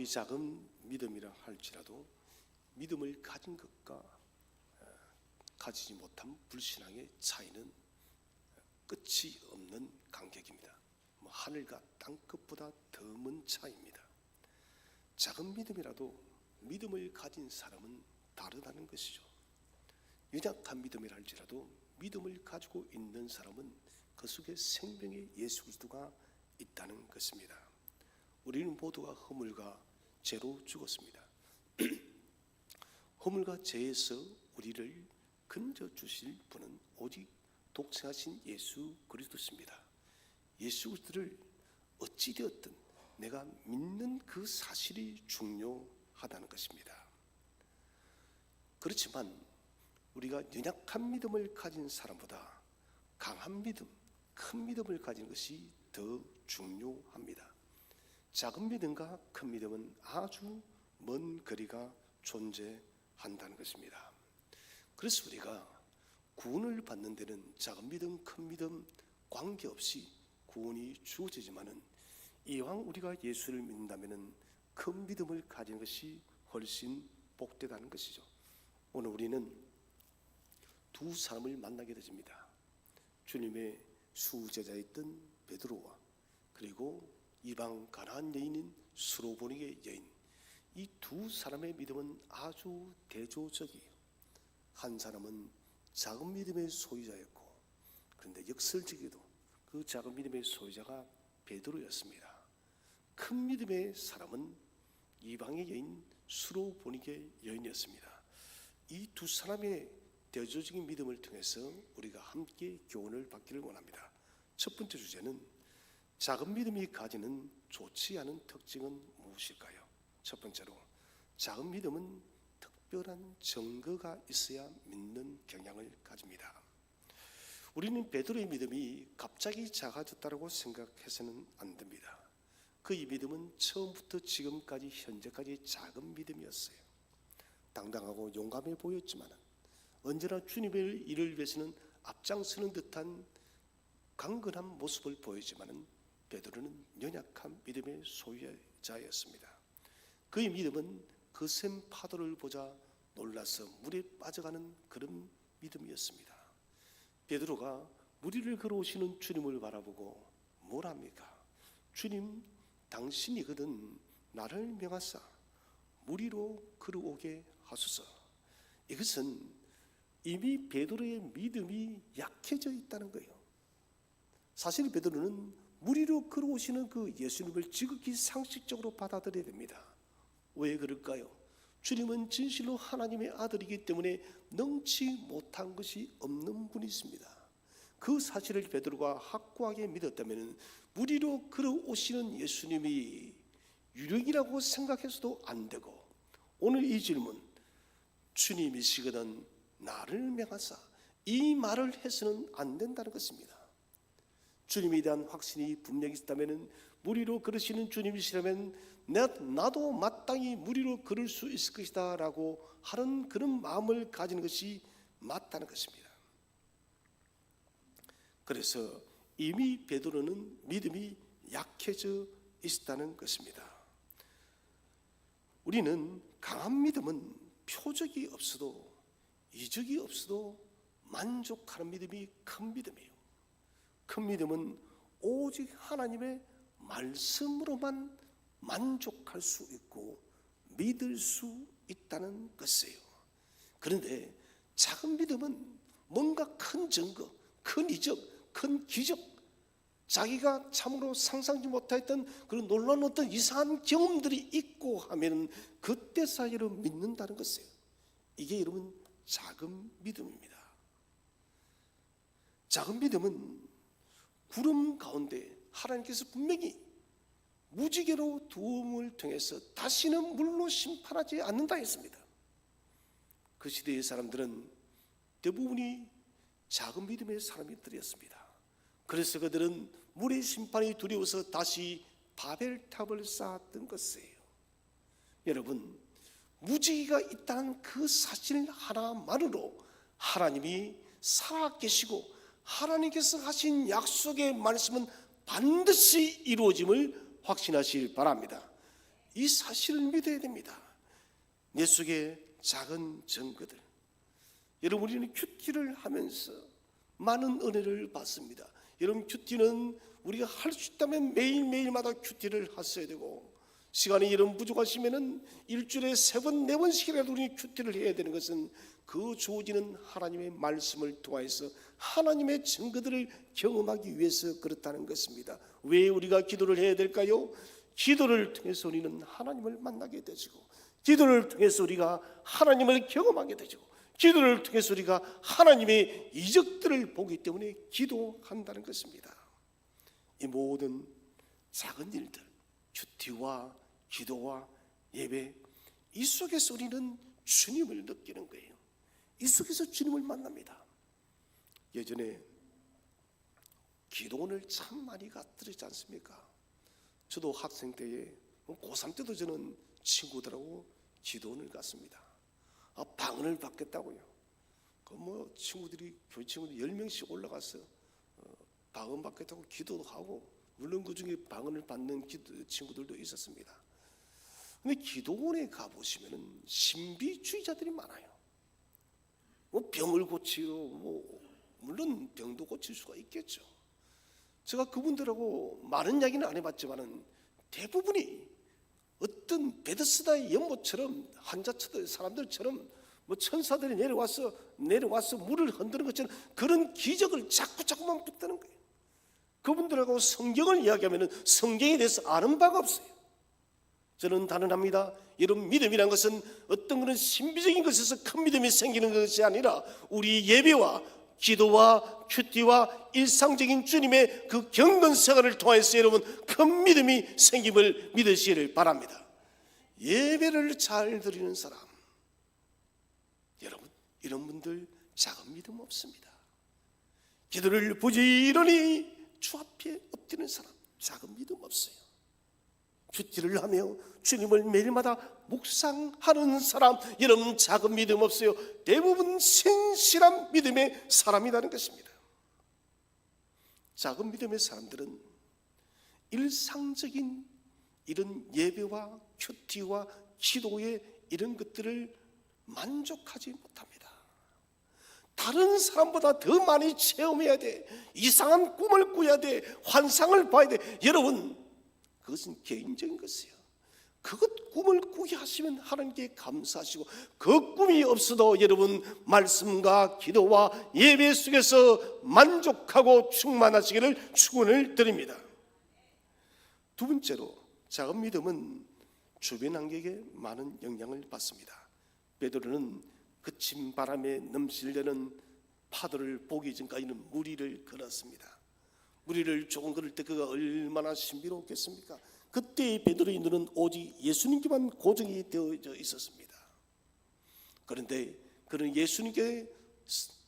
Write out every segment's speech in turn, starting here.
아무리 작은 믿음이라 할지라도 믿음을 가진 것과 가지지 못한 불신앙의 차이는 끝이 없는 간격입니다. 하늘과 땅끝보다 더 먼 차이입니다. 작은 믿음이라도 믿음을 가진 사람은 다르다는 것이죠. 연약한 믿음이라 할지라도 믿음을 가지고 있는 사람은 그 속에 생명의 예수 그리스도가 있다는 것입니다. 우리는 모두가 허물과 죄로 죽었습니다. 허물과 죄에서 우리를 건져주실 분은 오직 독생하신 예수 그리스도십니다. 예수 그리스도를 어찌되었든 내가 믿는 그 사실이 중요하다는 것입니다. 그렇지만 우리가 연약한 믿음을 가진 사람보다 강한 믿음, 큰 믿음을 가진 것이 더 중요합니다. 작은 믿음과 큰 믿음은 아주 먼 거리가 존재한다는 것입니다. 그래서 우리가 구원을 받는 데는 작은 믿음, 큰 믿음 관계없이 구원이 주어지지만은 이왕 우리가 예수를 믿는다면은 큰 믿음을 가진 것이 훨씬 복되다는 것이죠. 오늘 우리는 두 사람을 만나게 되십니다. 주님의 수제자였던 베드로와 그리고 이방 가나안 여인인 수로보니게 여인, 이 두 사람의 믿음은 아주 대조적이에요. 한 사람은 작은 믿음의 소유자였고, 그런데 역설적이게도 그 작은 믿음의 소유자가 베드로였습니다. 큰 믿음의 사람은 이방의 여인 수로보니게 여인이었습니다. 이 두 사람의 대조적인 믿음을 통해서 우리가 함께 교훈을 받기를 원합니다. 첫 번째 주제는 작은 믿음이 가지는 좋지 않은 특징은 무엇일까요? 첫 번째로, 작은 믿음은 특별한 증거가 있어야 믿는 경향을 가집니다. 우리는 베드로의 믿음이 갑자기 작아졌다고 생각해서는 안 됩니다. 그의 믿음은 처음부터 지금까지 현재까지 작은 믿음이었어요. 당당하고 용감해 보였지만 언제나 주님의 일을 위해서는 앞장서는 듯한 강건한 모습을 보이지만 베드로는 연약한 믿음의 소유자였습니다. 그의 믿음은 거센 파도를 보자 놀라서 물에 빠져가는 그런 믿음이었습니다. 베드로가 물 위를 걸어오시는 주님을 바라보고 뭘 합니까? 주님, 당신이거든 나를 명하사 물 위로 걸어오게 하소서. 이것은 이미 베드로의 믿음이 약해져 있다는 거예요. 사실 베드로는 물 위로 걸어오시는 그 예수님을 지극히 상식적으로 받아들여야 됩니다. 왜 그럴까요? 주님은 진실로 하나님의 아들이기 때문에 능치 못한 것이 없는 분이십니다. 그 사실을 베드로가 확고하게 믿었다면 물 위로 걸어오시는 예수님이 유령이라고 생각해서도 안 되고, 오늘 이 질문, 주님이시거든 나를 명하사, 이 말을 해서는 안 된다는 것입니다. 주님에 대한 확신이 분명히 있다면, 물 위로 걸으시는 주님이시라면 나도 마땅히 물 위로 걸을 수 있을 것이다 라고 하는 그런 마음을 가지는 것이 맞다는 것입니다. 그래서 이미 베드로는 믿음이 약해져 있다는 것입니다. 우리는 강한 믿음은 표적이 없어도, 이적이 없어도 만족하는 믿음이 큰 믿음이에요. 큰 믿음은 오직 하나님의 말씀으로만 만족할 수 있고 믿을 수 있다는 것이에요. 그런데 작은 믿음은 뭔가 큰 증거, 큰 이적, 큰 기적, 자기가 참으로 상상지 못했던 그런 놀라운 어떤 이상한 경험들이 있고 하면 그때 사이로 믿는다는 것이에요. 이게 여러분 작은 믿음입니다. 작은 믿음은 구름 가운데 하나님께서 분명히 무지개로 두음을 통해서 다시는 물로 심판하지 않는다 했습니다. 그 시대의 사람들은 대부분이 작은 믿음의 사람들이었습니다. 그래서 그들은 물의 심판이 두려워서 다시 바벨탑을 쌓았던 것이에요. 여러분, 무지개가 있다는 그 사실 하나만으로 하나님이 살아계시고 하나님께서 하신 약속의 말씀은 반드시 이루어짐을 확신하시길 바랍니다. 이 사실을 믿어야 됩니다. 내 속에 작은 증거들. 여러분, 우리는 큐티를 하면서 많은 은혜를 받습니다. 여러분, 큐티는 우리가 할 수 있다면 매일매일마다 큐티를 하셔야 되고, 시간이 여러분 부족하시면은 일주일에 3번, 4번씩이라도 우리 큐티를 해야 되는 것은 그 주어지는 하나님의 말씀을 통해서 하나님의 증거들을 경험하기 위해서 그렇다는 것입니다. 왜 우리가 기도를 해야 될까요? 기도를 통해서 우리는 하나님을 만나게 되고, 기도를 통해서 우리가 하나님을 경험하게 되고, 기도를 통해서 우리가 하나님의 이적들을 보기 때문에 기도한다는 것입니다. 이 모든 작은 일들, 큐티와 기도와 예배, 이 속에서 우리는 주님을 느끼는 거예요. 이 속에서 주님을 만납니다. 예전에 기도원을 참 많이 갔더지 않습니까? 저도 학생 때에 고3 때도 저는 친구들하고 기도원을 갔습니다. 방언을 받겠다고요. 친구들이 교회 친구들 10명씩 올라가서 방언 받겠다고 기도도 하고, 물론 그 중에 방언을 받는 친구들도 있었습니다. 근데 기도원에 가보시면은 신비주의자들이 많아요. 병을 고치고, 물론 병도 고칠 수가 있겠죠. 제가 그분들하고 많은 이야기는 안 해봤지만은 대부분이 어떤 베데스다의 연못처럼, 환자처럼, 사람들처럼 천사들이 내려와서 물을 흔드는 것처럼 그런 기적을 자꾸만 붙드는 거예요. 그분들하고 성경을 이야기하면 성경에 대해서 아는 바가 없어요. 저는 단언합니다. 여러분, 믿음이란 것은 어떤 그런 신비적인 것에서 큰 믿음이 생기는 것이 아니라 우리 예배와 기도와 큐티와 일상적인 주님의 그 경건 생활을 통해서 여러분 큰 믿음이 생김을 믿으시기를 바랍니다. 예배를 잘 드리는 사람, 여러분, 이런 분들 작은 믿음 없습니다. 기도를 부지런히 주 앞에 엎드리는 사람, 작은 믿음 없어요. 큐티를 하며 주님을 매일마다 묵상하는 사람, 여러분 작은 믿음 없어요. 대부분 신실한 믿음의 사람이라는 것입니다. 작은 믿음의 사람들은 일상적인 이런 예배와 큐티와 기도의 이런 것들을 만족하지 못합니다. 다른 사람보다 더 많이 체험해야 돼. 이상한 꿈을 꾸야 돼. 환상을 봐야 돼. 여러분, 그것은 개인적인 것이에요. 그것 꿈을 꾸게 하시면 하나님께 감사하시고, 그 꿈이 없어도 여러분 말씀과 기도와 예배 속에서 만족하고 충만하시기를 축원을 드립니다. 두 번째로, 작은 믿음은 주변 환경에 많은 영향을 받습니다. 베드로는 그친 바람에 넘실대는 파도를 보기 전까지는 무리를 걸었습니다. 무리를 조금 걸을 때 그가 얼마나 신비로웠겠습니까? 그때 베드로의 눈은 오직 예수님께만 고정이 되어져 있었습니다. 그런데 그는 예수님께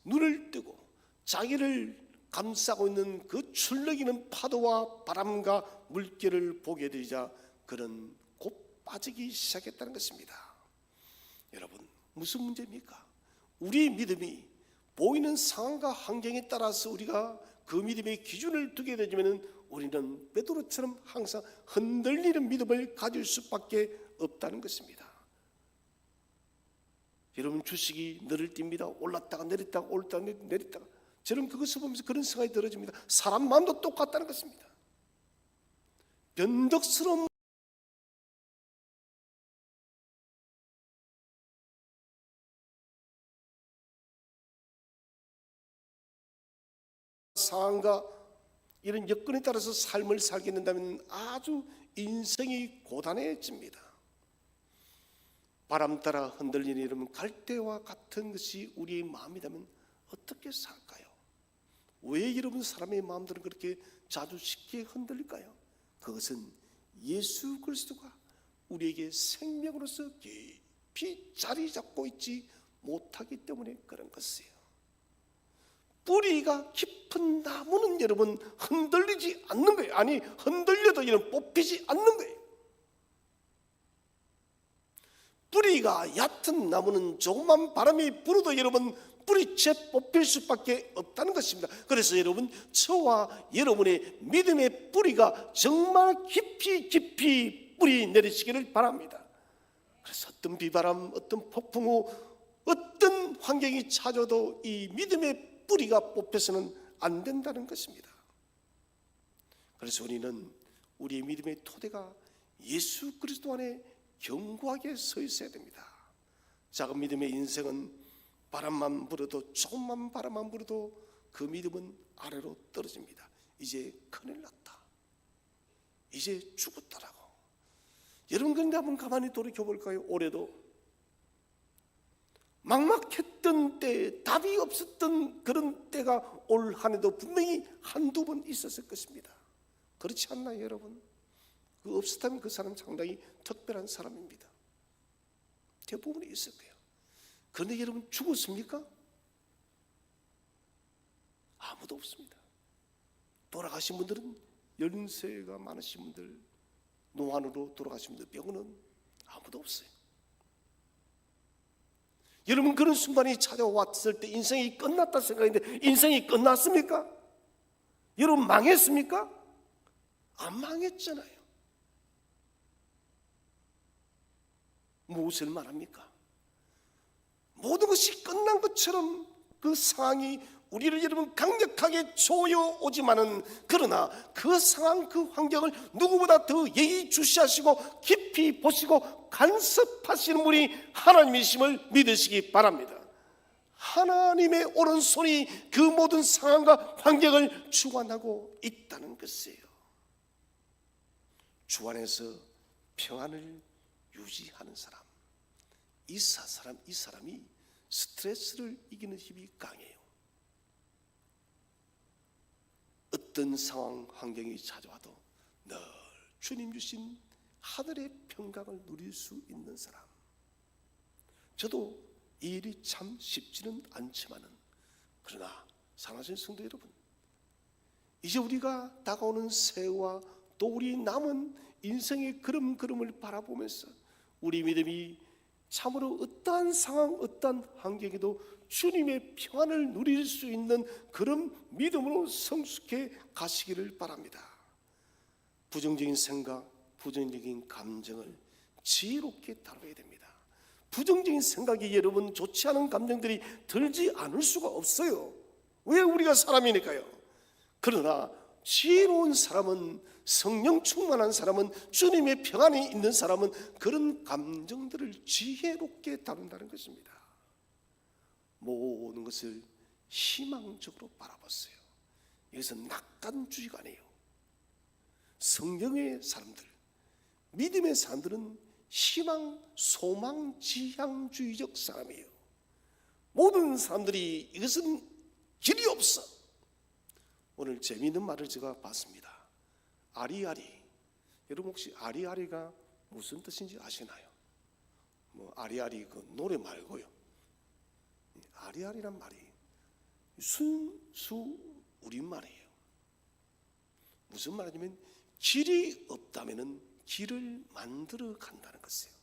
눈을 뜨고 자기를 감싸고 있는 그 출렁이는 파도와 바람과 물결을 보게 되자 그는 곧 빠지기 시작했다는 것입니다. 여러분, 무슨 문제입니까? 우리 믿음이 보이는 상황과 환경에 따라서 우리가 그 믿음의 기준을 두게 되면 우리는 베드로처럼 항상 흔들리는 믿음을 가질 수밖에 없다는 것입니다. 여러분, 주식이 늘을 띱니다. 올랐다가 내렸다가 올랐다가 내렸다가. 저는 그것을 보면서 그런 생각이 들어집니다. 사람 마음도 똑같다는 것입니다. 변덕스러운 상황과 이런 여건에 따라서 삶을 살게 된다면 아주 인생이 고단해집니다. 바람 따라 흔들리는 이런 갈대와 같은 것이 우리의 마음이라면 어떻게 살까요? 왜 여러분 사람의 마음들은 그렇게 자주 쉽게 흔들릴까요? 그것은 예수 그리스도가 우리에게 생명으로서 깊이 자리 잡고 있지 못하기 때문에 그런 것이에요. 뿌리가 깊은 나무는 여러분 흔들리지 않는 거예요. 아니, 흔들려도 이는 뽑히지 않는 거예요. 뿌리가 얕은 나무는 조그만 바람이 불어도 여러분 뿌리채 뽑힐 수밖에 없다는 것입니다. 그래서 여러분, 저와 여러분의 믿음의 뿌리가 정말 깊이 뿌리 내리시기를 바랍니다. 그래서 어떤 비바람, 어떤 폭풍우, 어떤 환경이 찾아도 이 믿음의 뿌리가 뽑혀서는 안 된다는 것입니다. 그래서 우리는 우리의 믿음의 토대가 예수 그리스도 안에 견고하게 서 있어야 됩니다. 작은 믿음의 인생은 바람만 불어도, 조금만 바람만 불어도 그 믿음은 아래로 떨어집니다. 이제 큰일 났다, 이제 죽었다라고. 여러분, 그런데 한번 가만히 돌이켜볼까요? 올해도 막막했던 때, 답이 없었던 그런 때가 올 한 해도 분명히 한두 번 있었을 것입니다. 그렇지 않나요, 여러분? 그 없었다면 그 사람 상당히 특별한 사람입니다. 대부분이 있을 거예요. 그런데 여러분, 죽었습니까? 아무도 없습니다. 돌아가신 분들은 연세가 많으신 분들, 노안으로 돌아가신 분들, 병은 아무도 없어요. 여러분, 그런 순간이 찾아왔을 때 인생이 끝났다 생각했는데 인생이 끝났습니까? 여러분, 망했습니까? 안 망했잖아요. 무엇을 말합니까? 모든 것이 끝난 것처럼 그 상황이 우리를 여러분 강력하게 조여오지만은, 그러나 그 상황, 그 환경을 누구보다 더 예의주시하시고 깊이 보시고 간섭하시는 분이 하나님이심을 믿으시기 바랍니다. 하나님의 오른손이 그 모든 상황과 환경을 주관하고 있다는 것이에요. 주관해서 평안을 유지하는 사람, 이 사람이 스트레스를 이기는 힘이 강해요. 어떤 상황, 환경이 찾아와도 늘 주님 주신 하늘의 평강을 누릴 수 있는 사람. 저도 이 일이 참 쉽지는 않지만은, 그러나 사랑하시는 성도 여러분, 이제 우리가 다가오는 새해와 또 우리 남은 인생의 걸음걸음을 바라보면서 우리 믿음이 참으로 어떠한 상황, 어떠한 환경에도 주님의 평안을 누릴 수 있는 그런 믿음으로 성숙해 가시기를 바랍니다. 부정적인 생각, 부정적인 감정을 지혜롭게 다뤄야 됩니다. 부정적인 생각이 여러분 좋지 않은 감정들이 들지 않을 수가 없어요. 왜? 우리가 사람이니까요. 그러나 지혜로운 사람은, 성령 충만한 사람은, 주님의 평안이 있는 사람은 그런 감정들을 지혜롭게 다룬다는 것입니다. 모든 것을 희망적으로 바라봤어요. 이것은 낙관주의가 아니에요. 성경의 사람들, 믿음의 사람들은 희망, 소망, 지향주의적 사람이에요. 모든 사람들이 이것은 길이 없어. 오늘 재미있는 말을 제가 봤습니다. 아리아리. 여러분 혹시 아리아리가 무슨 뜻인지 아시나요? 아리아리 그 노래 말고요. 아리아리란 말이 순수 우리말이에요. 무슨 말이냐면 길이 없다면은 길을 만들어 간다는 것이에요.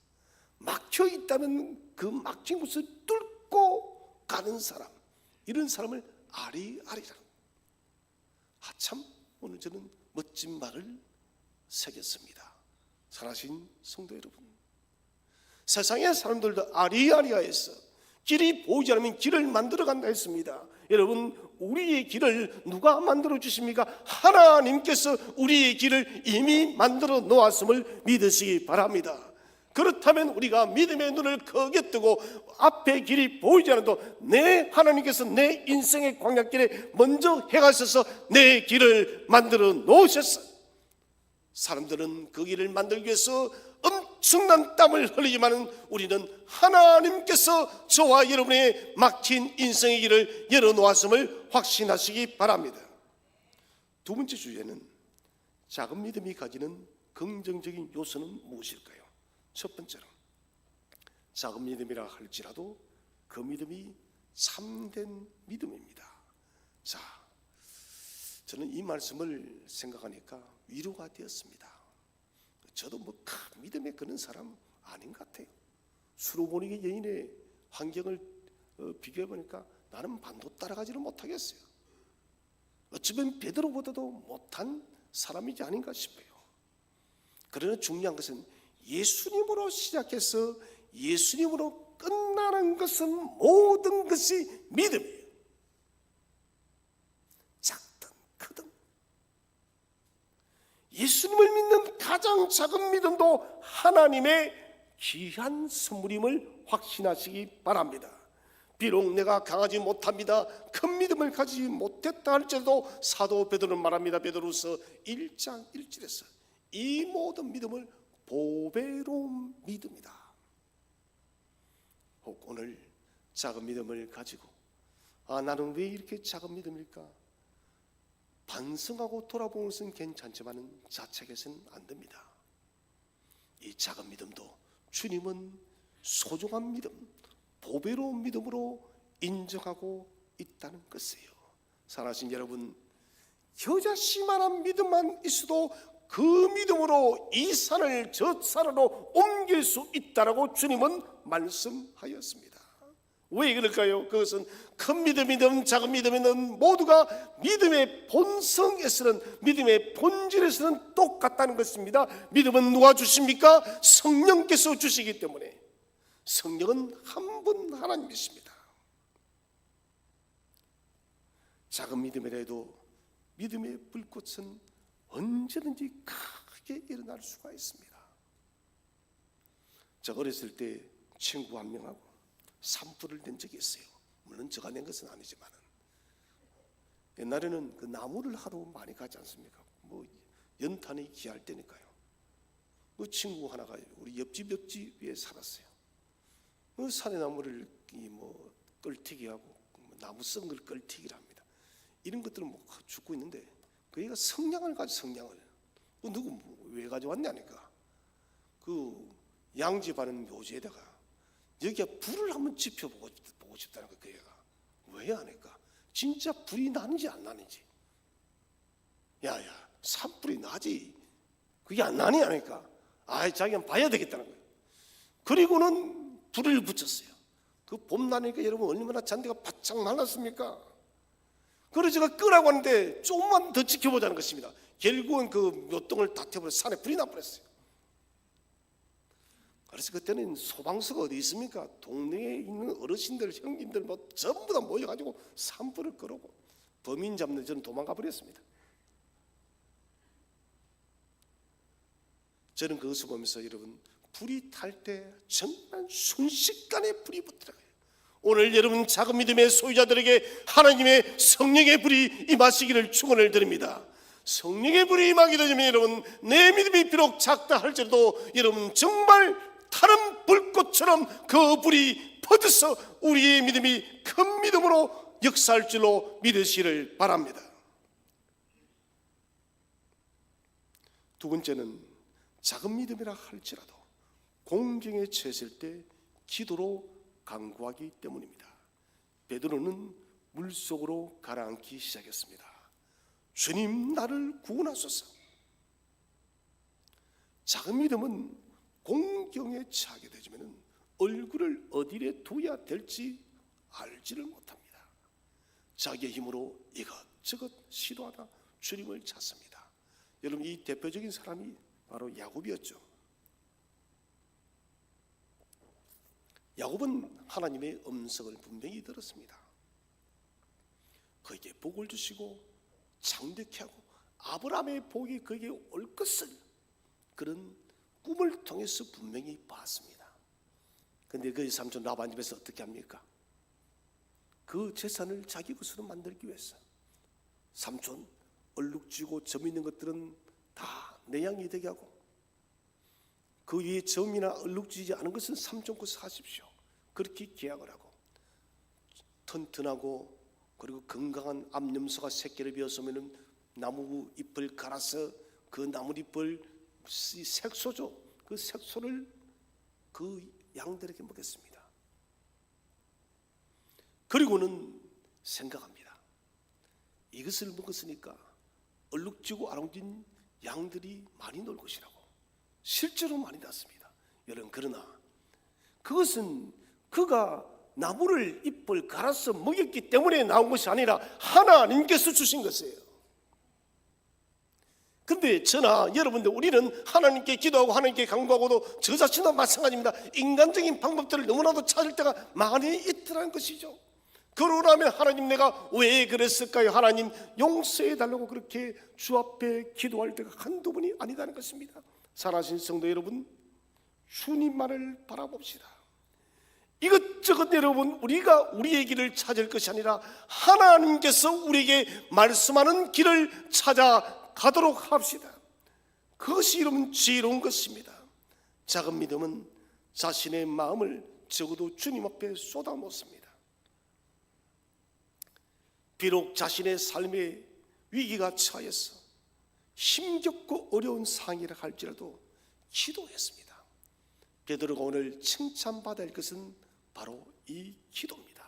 막혀 있다면 그 막힌 곳을 뚫고 가는 사람, 이런 사람을 아리아리라고. 참 오늘 저는 멋진 말을 새겼습니다. 사랑하신 성도 여러분, 세상의 사람들도 아리아리아에서 길이 보이지 않으면 길을 만들어 간다 했습니다. 여러분, 우리의 길을 누가 만들어 주십니까? 하나님께서 우리의 길을 이미 만들어 놓았음을 믿으시기 바랍니다. 그렇다면 우리가 믿음의 눈을 크게 뜨고 앞에 길이 보이지 않아도 내 하나님께서 내 인생의 광야길에 먼저 해가셔서 내 길을 만들어 놓으셨어요. 사람들은 그 길을 만들기 위해서 엄청난 땀을 흘리지만 우리는 하나님께서 저와 여러분의 막힌 인생의 길을 열어놓았음을 확신하시기 바랍니다. 두 번째 주제는 작은 믿음이 가지는 긍정적인 요소는 무엇일까요? 첫 번째로, 작은 믿음이라 할지라도 그 믿음이 참된 믿음입니다. 자, 저는 이 말씀을 생각하니까 위로가 되었습니다. 저도 큰 믿음에 그런 사람 아닌 것 같아요. 수로보니게 여인의 환경을 비교해보니까 나는 반도 따라가지를 못하겠어요. 어쩌면 베드로보다도 못한 사람이지 아닌가 싶어요. 그러나 중요한 것은 예수님으로 시작해서 예수님으로 끝나는 것은 모든 것이 믿음이에요. 작든 크든 예수님을 믿는 가장 작은 믿음도 하나님의 귀한 선물임을 확신하시기 바랍니다. 비록 내가 강하지 못합니다, 큰 믿음을 가지지 못했다 할지라도 사도 베드로는 말합니다. 베드로서 1장 1절에서 이 모든 믿음을 보배로운 믿음이다. 혹 오늘 작은 믿음을 가지고 나는 왜 이렇게 작은 믿음일까? 반성하고 돌아보는 것은 괜찮지만 자책해서는 안 됩니다. 이 작은 믿음도 주님은 소중한 믿음, 보배로운 믿음으로 인정하고 있다는 것이에요. 사랑하신 여러분, 겨자씨만한 믿음만 있어도 그 믿음으로 이 산을 저 산으로 옮길 수 있다라고 주님은 말씀하였습니다. 왜 그럴까요? 그것은 큰 믿음이든 작은 믿음이든 모두가 믿음의 본성에서는, 믿음의 본질에서는 똑같다는 것입니다. 믿음은 누가 주십니까? 성령께서 주시기 때문에. 성령은 한 분 하나님이십니다. 작은 믿음이라도 믿음의 불꽃은 언제든지 크게 일어날 수가 있습니다. 저 어렸을 때 친구 한 명하고 산불을 낸 적이 있어요. 물론 제가 낸 것은 아니지만 옛날에는 그 나무를 하러 많이 가지 않습니까? 뭐 연탄이 귀할 때니까요. 그 친구 하나가 우리 옆집에 살았어요. 그 산의 나무를 뭐 끌튀기하고 나무 썩은 걸 끌튀기랍니다. 이런 것들은 뭐 죽고 있는데 그 애가 성냥을 가지고 성냥을 누구 왜 가져왔냐니까 그 양지바른 묘지에다가 여기에 불을 한번 지펴보고 싶다는 거예요. 그 애가 왜 안 할까? 진짜 불이 나는지 안 나는지. 야야 산불이 나지 그게 안 나니 하니까 자기는 봐야 되겠다는 거예요. 그리고는 불을 붙였어요. 그 봄 나니까 여러분 얼마나 잔디가 바짝 말랐습니까? 그래서 제가 끄라고 하는데 조금만 더 지켜보자는 것입니다. 결국은 그 묘동을 다 태워버려서 산에 불이 나버렸어요. 그래서 그때는 소방서가 어디 있습니까? 동네에 있는 어르신들, 형님들 뭐 전부 다 모여가지고 산불을 끄라고 범인 잡는 저는 도망가 버렸습니다. 저는 그것을 보면서 여러분 불이 탈 때 정말 순식간에 불이 붙더라고요. 오늘 여러분 작은 믿음의 소유자들에게 하나님의 성령의 불이 임하시기를 축원을 드립니다. 성령의 불이 임하게 되면 여러분 내 믿음이 비록 작다 할지라도 여러분 정말 다른 불꽃처럼 그 불이 퍼져서 우리의 믿음이 큰 믿음으로 역사할 줄로 믿으시기를 바랍니다. 두 번째는 작은 믿음이라 할지라도 공경에 처했을 때 기도로 간구하기 때문입니다. 베드로는 물속으로 가라앉기 시작했습니다. 주님 나를 구원하소서. 작은 믿음은 공경에 처하게 되면 얼굴을 어디에 둬야 될지 알지를 못합니다. 자기의 힘으로 이것저것 시도하다 주님을 찾습니다. 여러분 이 대표적인 사람이 바로 야곱이었죠. 야곱은 하나님의 음성을 분명히 들었습니다. 그에게 복을 주시고 창대케 하고 아브라함의 복이 그에게 올 것을 그런 꿈을 통해서 분명히 봤습니다. 그런데 그 삼촌 라반 집에서 어떻게 합니까? 그 재산을 자기 것으로 만들기 위해서 삼촌 얼룩지고 점 있는 것들은 다 내 양이 되게 하고 그 위에 점이나 얼룩지지 않은 것은 삼촌 것을 하십시오. 그렇게 계약을 하고 튼튼하고 그리고 건강한 암염소가 새끼를 비었으면 나무 잎을 갈아서 그 나뭇잎을 색소죠. 그 색소를 그 양들에게 먹였습니다. 그리고는 생각합니다. 이것을 먹었으니까 얼룩지고 아롱진 양들이 많이 놀 것이라고. 실제로 많이 났습니다. 여러분 그러나 그것은 그가 나무를 잎을 갈아서 먹였기 때문에 나온 것이 아니라 하나님께서 주신 것이에요. 근데 저나 여러분들, 우리는 하나님께 기도하고 하나님께 간구하고도 저 자신도 마찬가지입니다. 인간적인 방법들을 너무나도 찾을 때가 많이 있더라는 것이죠. 그러라면 하나님, 내가 왜 그랬을까요? 하나님 용서해 달라고 그렇게 주 앞에 기도할 때가 한두 번이 아니다는 것입니다. 사랑하신 성도 여러분, 주님만을 바라봅시다. 이것저것 여러분, 우리가 우리의 길을 찾을 것이 아니라 하나님께서 우리에게 말씀하는 길을 찾아가도록 합시다. 그것이 여러분 지혜로운 것입니다. 작은 믿음은 자신의 마음을 적어도 주님 앞에 쏟아놓습니다. 비록 자신의 삶의 위기가 처해서 힘겹고 어려운 상황이라 할지라도 기도했습니다. 베드로가 오늘 칭찬받아야 할 것은 바로 이 기도입니다.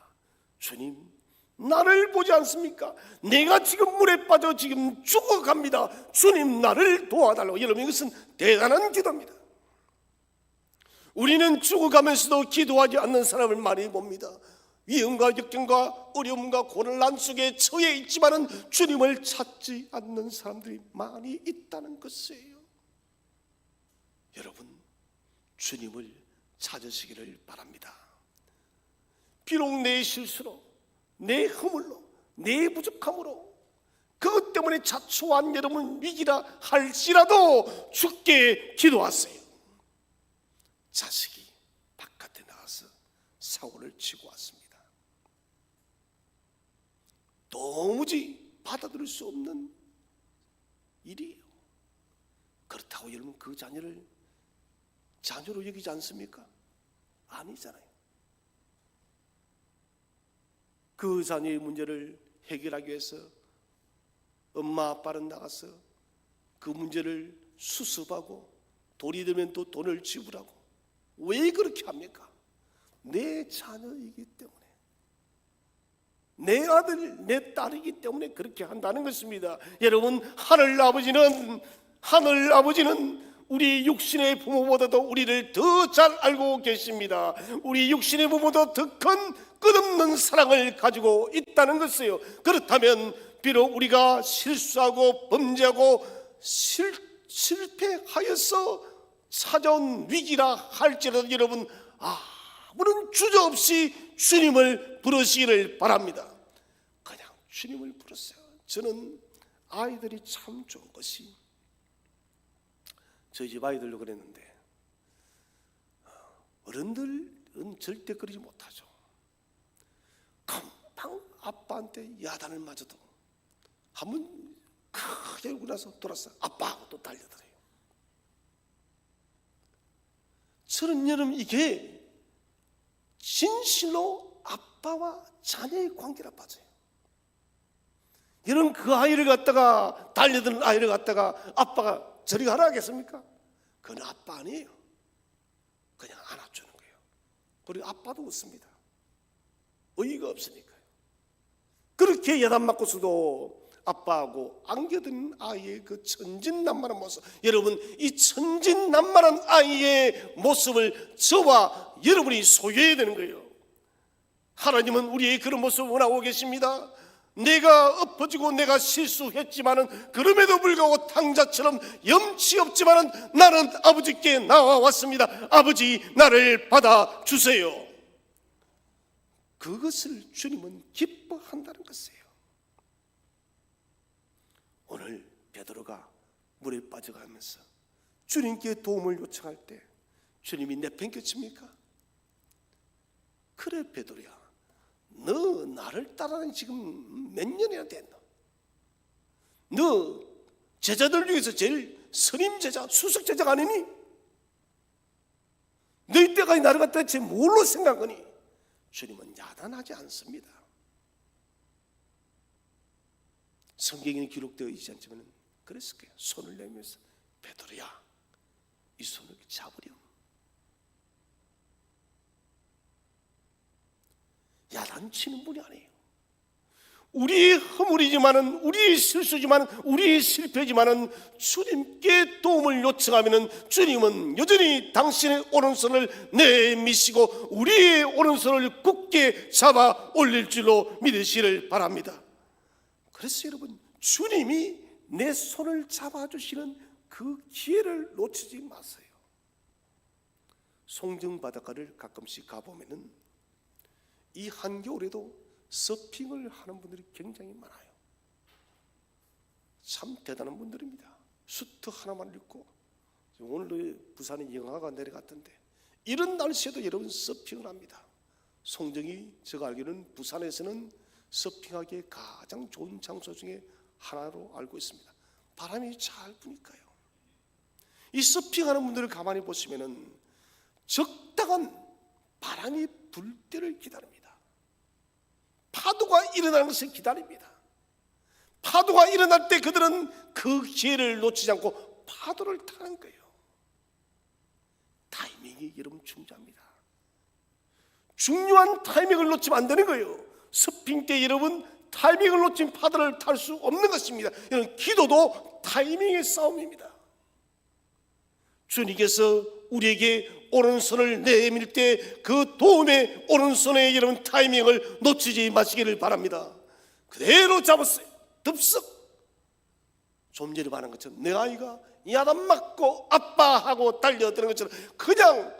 주님, 나를 보지 않습니까? 내가 지금 물에 빠져 지금 죽어갑니다. 주님, 나를 도와달라고. 여러분, 이것은 대단한 기도입니다. 우리는 죽어가면서도 기도하지 않는 사람을 많이 봅니다. 위험과 역경과 어려움과 고난란 속에 처해 있지만은 주님을 찾지 않는 사람들이 많이 있다는 것이에요. 여러분, 주님을 찾으시기를 바랍니다. 비록 내 실수로, 내 허물로, 내 부족함으로, 그것 때문에 자초한 여러분 위기라 할지라도 주께 기도하세요. 자식이 바깥에 나가서 사고를 치고 왔습니다. 도무지 받아들일 수 없는 일이에요. 그렇다고 여러분 그 자녀를 자녀로 여기지 않습니까? 아니잖아요. 그 자녀의 문제를 해결하기 위해서 엄마 아빠는 나가서 그 문제를 수습하고 돈이 들면 또 돈을 지불하고. 왜 그렇게 합니까? 내 자녀이기 때문에, 내 아들, 내 딸이기 때문에 그렇게 한다는 것입니다. 여러분, 하늘 아버지는 우리 육신의 부모보다도 우리를 더 잘 알고 계십니다. 우리 육신의 부모도 더 큰 끝없는 사랑을 가지고 있다는 것이에요. 그렇다면 비록 우리가 실수하고 범죄하고 실패하여서 찾아온 위기라 할지라도 여러분, 아무런 주저없이 주님을 부르시기를 바랍니다. 그냥 주님을 부르세요. 저는 아이들이 참 좋은 것이, 저희 집 아이들도 그랬는데, 어른들은 절대 그러지 못하죠. 금방 아빠한테 야단을 맞아도 한번 크게 울고 나서 돌아서 아빠하고 또 달려들어요. 저는 여러분, 이게 진실로 아빠와 자녀의 관계라 빠져요. 여러분, 그 아이를 갖다가, 달려드는 아이를 갖다가 아빠가 저리 가라 하겠습니까? 그건 아빠 아니에요. 그냥 안아주는 거예요. 그리고 아빠도 웃습니다. 의의가 없으니까요. 그렇게 야단 맞고서도 아빠하고 안겨드는 아이의 그 천진난만한 모습, 여러분, 이 천진난만한 아이의 모습을 저와 여러분이 소유해야 되는 거예요. 하나님은 우리의 그런 모습을 원하고 계십니다. 내가 엎어지고 내가 실수했지만은, 그럼에도 불구하고 탕자처럼 염치 없지만은 나는 아버지께 나와왔습니다. 아버지, 나를 받아주세요. 그것을 주님은 기뻐한다는 것이에요. 오늘 베드로가 물에 빠져가면서 주님께 도움을 요청할 때 주님이 내팽개칩니까? 그래 베드로야, 너 나를 따라다니 지금 몇 년이나 됐노? 너 제자들 중에서 제일 선임 제자, 수석 제자가 아니니? 너 이때까지 나를 갖다 대체 뭘로 생각하니? 주님은 야단하지 않습니다. 성경에는 기록되어 있지 않지만 그랬을 거예요. 손을 내밀면서 베드로야, 이 손을 잡으렴. 야단치는 분이 아니에요. 우리의 허물이지만은, 우리의 실수지만은, 우리의 실패지만은 주님께 도움을 요청하면은 주님은 여전히 당신의 오른손을 내미시고 우리의 오른손을 굳게 잡아 올릴 줄로 믿으시기를 바랍니다. 그래서 여러분, 주님이 내 손을 잡아주시는 그 기회를 놓치지 마세요. 송정 바닷가를 가끔씩 가보면은 이 한겨울에도 서핑을 하는 분들이 굉장히 많아요. 참 대단한 분들입니다. 수트 하나만 입고, 오늘 부산에 영하가 내려갔던데 이런 날씨에도 여러분 서핑을 합니다. 송정이 제가 알기로는 부산에서는 서핑하기에 가장 좋은 장소 중에 하나로 알고 있습니다. 바람이 잘 부니까요. 이 서핑하는 분들을 가만히 보시면은 적당한 바람이 불 때를 기다립니다. 파도가 일어나는 것을 기다립니다. 파도가 일어날 때 그들은 그 기회를 놓치지 않고 파도를 타는 거예요. 타이밍이 여러분 중요합니다. 중요한 타이밍을 놓치면 안 되는 거예요. 서핑 때 여러분 타이밍을 놓치면 파도를 탈 수 없는 것입니다. 여러분 기도도 타이밍의 싸움입니다. 주님께서 우리에게 오른손을 내밀 때 그 도움의 오른손에 여러분 타이밍을 놓치지 마시기를 바랍니다. 그대로 잡았어요. 덥석. 좀 전에 말한 것처럼 내 아이가 야단 맞고 아빠하고 달려드는 것처럼 그냥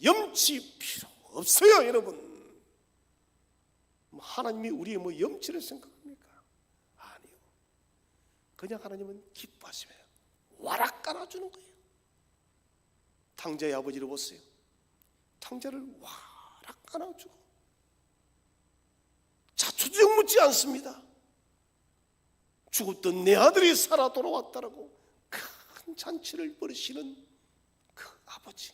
염치 필요 없어요. 여러분, 하나님이 우리의 뭐 염치를 생각합니까? 아니요. 그냥 하나님은 기뻐하시면 와락 깔아주는 거예요. 탕자의 아버지를 보세요. 탕자를 와락 깔아주고 자초지종 묻지 않습니다. 죽었던 내 아들이 살아 돌아왔다라고 큰 잔치를 벌이시는 그 아버지,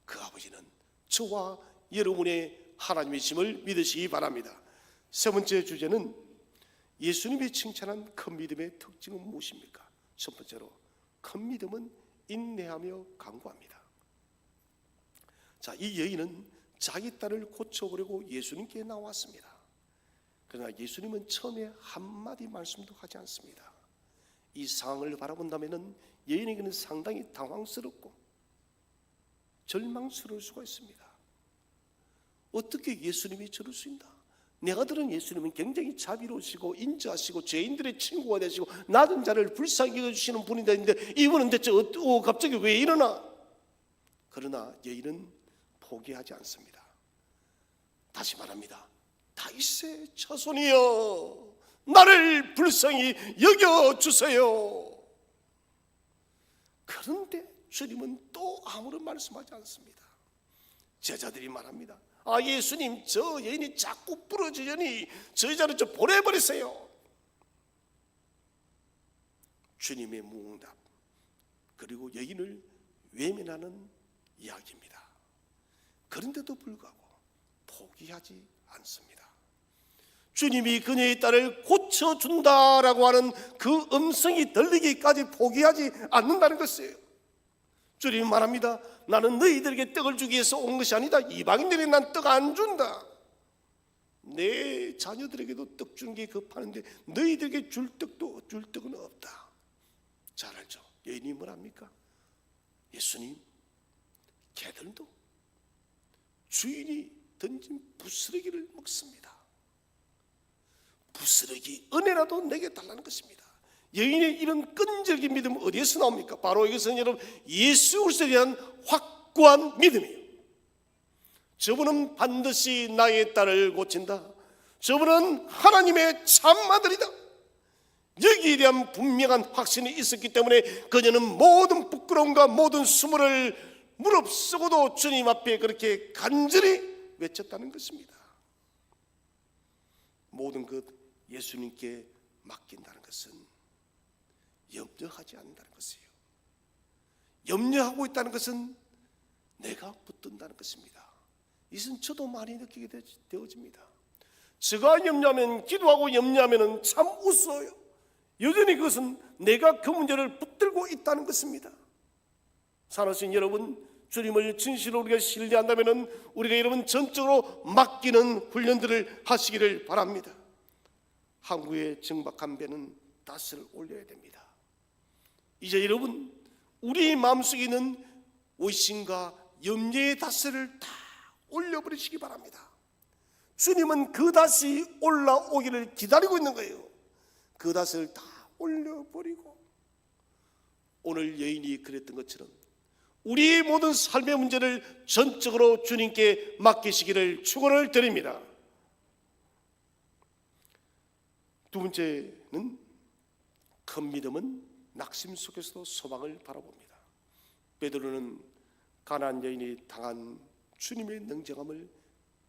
그 아버지는 저와 여러분의 하나님이심을 믿으시기 바랍니다. 세 번째 주제는 예수님이 칭찬한 큰 믿음의 특징은 무엇입니까? 첫 번째로 큰 믿음은 인내하며 강구합니다. 자, 이 여인은 자기 딸을 고쳐보려고 예수님께 나왔습니다. 그러나 예수님은 처음에 한마디 말씀도 하지 않습니다. 이 상황을 바라본다면 여인에게는 상당히 당황스럽고 절망스러울 수가 있습니다. 어떻게 예수님이 저럴 수 있나? 내 아들은 예수님은 굉장히 자비로우시고 인자하시고 죄인들의 친구가 되시고 낮은 자를 불쌍히 여겨주시는 분이 되는데 이분은 대체 갑자기 왜 이러나? 그러나 여인은 포기하지 않습니다. 다시 말합니다. 다윗의 자손이여, 나를 불쌍히 여겨주세요. 그런데 주님은 또 아무런 말씀하지 않습니다. 제자들이 말합니다. 아, 예수님, 저 여인이 자꾸 부러지려니 저 여자를 좀 보내버리세요. 주님의 무응답, 그리고 여인을 외면하는 이야기입니다. 그런데도 불구하고 포기하지 않습니다. 주님이 그녀의 딸을 고쳐준다라고 하는 그 음성이 들리기까지 포기하지 않는다는 것이에요. 주님이 말합니다. 나는 너희들에게 떡을 주기 위해서 온 것이 아니다. 이방인들이 난 떡 안 준다. 내 자녀들에게도 떡 주는 게 급하는데 너희들에게 줄 떡은 없다. 잘 알죠? 여인이 뭐랍니까? 예수님, 개들도 주인이 던진 부스러기를 먹습니다. 부스러기 은혜라도 내게 달라는 것입니다. 여인의 이런 끈질긴 믿음은 어디에서 나옵니까? 바로 이것은 여러분 예수 그리스도에 대한 확고한 믿음이에요. 저분은 반드시 나의 딸을 고친다. 저분은 하나님의 참 아들이다. 여기에 대한 분명한 확신이 있었기 때문에 그녀는 모든 부끄러움과 모든 수모를 무릅쓰고도 주님 앞에 그렇게 간절히 외쳤다는 것입니다. 모든 것 예수님께 맡긴다는 것은 염려하지 않는다는 것이에요. 염려하고 있다는 것은 내가 붙든다는 것입니다. 이것은 저도 많이 느끼게 되어집니다. 제가 염려하면, 기도하고 염려하면 참 웃어요. 여전히 그것은 내가 그 문제를 붙들고 있다는 것입니다. 사랑하신 여러분, 주님을 진실로 우리가 신뢰한다면 우리가 여러분 전적으로 맡기는 훈련들을 하시기를 바랍니다. 항구에 정박한 배는 닷을 올려야 됩니다. 이제 여러분, 우리 마음속에 있는 의심과 염려의 닷을 다 올려버리시기 바랍니다. 주님은 그 닷이 올라오기를 기다리고 있는 거예요. 그 닷을 다 올려버리고, 오늘 여인이 그랬던 것처럼 우리의 모든 삶의 문제를 전적으로 주님께 맡기시기를 축원을 드립니다. 두 번째는 큰 믿음은 낙심 속에서도 소망을 바라봅니다. 베드로는 가나안 여인이 당한 주님의 냉정함을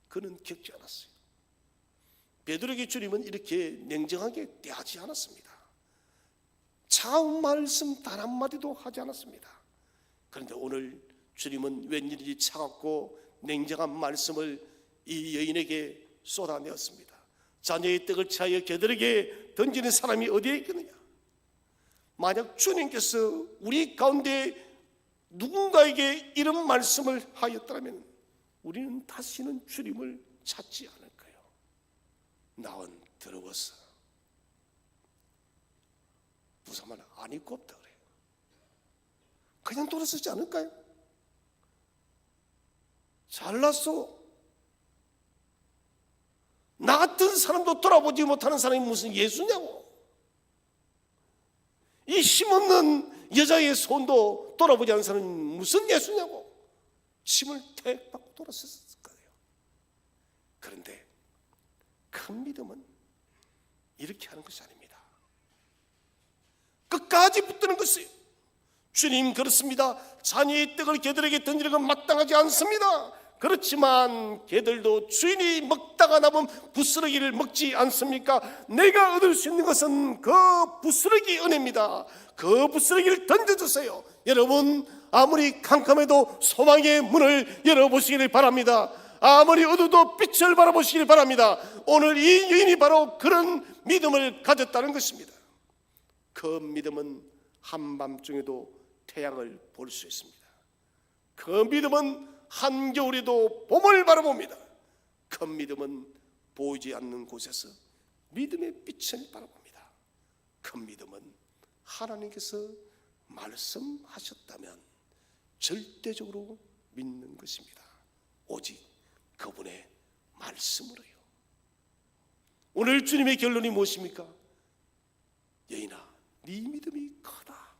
그는 겪지 않았어요. 베드로에게 주님은 이렇게 냉정하게 대하지 않았습니다. 차운 말씀 단 한마디도 하지 않았습니다. 그런데 오늘 주님은 웬일인지 차갑고 냉정한 말씀을 이 여인에게 쏟아내었습니다. 자녀의 떡을 취하여 개들에게 던지는 사람이 어디에 있겠느냐? 만약 주님께서 우리 가운데 누군가에게 이런 말씀을 하였다면 우리는 다시는 주님을 찾지 않을 거예요. 나은 더러워서 부사만 안 입고 없다 그래요. 그냥 돌아서지 않을까요? 잘났어. 나 같은 사람도 돌아보지 못하는 사람이 무슨 예수냐고. 이 힘없는 여자의 손도 돌아보지 않는 사람이 무슨 예수냐고. 침을 택 받고 돌아섰을 거예요. 그런데 큰 믿음은 이렇게 하는 것이 아닙니다. 끝까지 붙드는 것이에요. 주님, 그렇습니다. 자녀의 떡을 개들에게 던지는 건 마땅하지 않습니다. 그렇지만 개들도 주인이 먹다가 남은 부스러기를 먹지 않습니까? 내가 얻을 수 있는 것은 그 부스러기 은혜입니다. 그 부스러기를 던져주세요. 여러분, 아무리 캄캄해도 소망의 문을 열어보시기를 바랍니다. 아무리 어두워도 빛을 바라보시길 바랍니다. 오늘 이 여인이 바로 그런 믿음을 가졌다는 것입니다. 그 믿음은 한밤중에도 태양을 볼 수 있습니다. 그 믿음은 한겨울에도 봄을 바라봅니다. 큰 믿음은 보이지 않는 곳에서 믿음의 빛을 바라봅니다. 큰 믿음은 하나님께서 말씀하셨다면 절대적으로 믿는 것입니다. 오직 그분의 말씀으로요. 오늘 주님의 결론이 무엇입니까? 여인아, 네 믿음이 크다.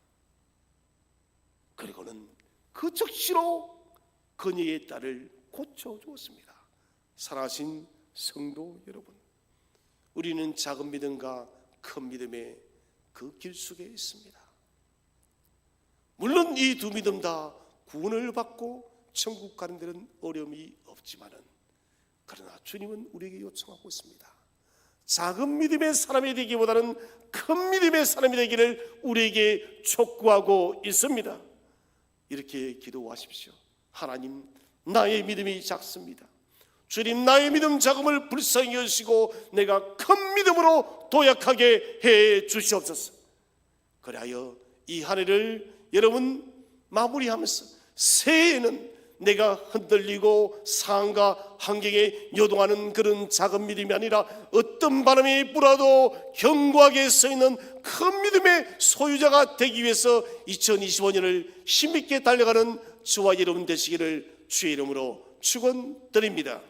그리고는 그 즉시로 그녀의 딸을 고쳐주었습니다. 사랑하신 성도 여러분, 우리는 작은 믿음과 큰 믿음의 그 길 속에 있습니다. 물론 이 두 믿음 다 구원을 받고 천국 가는 데는 어려움이 없지만은, 그러나 주님은 우리에게 요청하고 있습니다. 작은 믿음의 사람이 되기보다는 큰 믿음의 사람이 되기를 우리에게 촉구하고 있습니다. 이렇게 기도하십시오. 하나님, 나의 믿음이 작습니다. 주님, 나의 믿음 작음을 불쌍히 여시고 내가 큰 믿음으로 도약하게 해 주시옵소서. 그리하여 이 한 해를 여러분 마무리하면서 새해에는 내가 흔들리고 상황과 환경에 요동하는 그런 작은 믿음이 아니라 어떤 바람이 불어도 견고하게 서있는 큰 믿음의 소유자가 되기 위해서 2025년을 힘있게 달려가는 저와 여러분 되시기를 주의 이름으로 축원드립니다.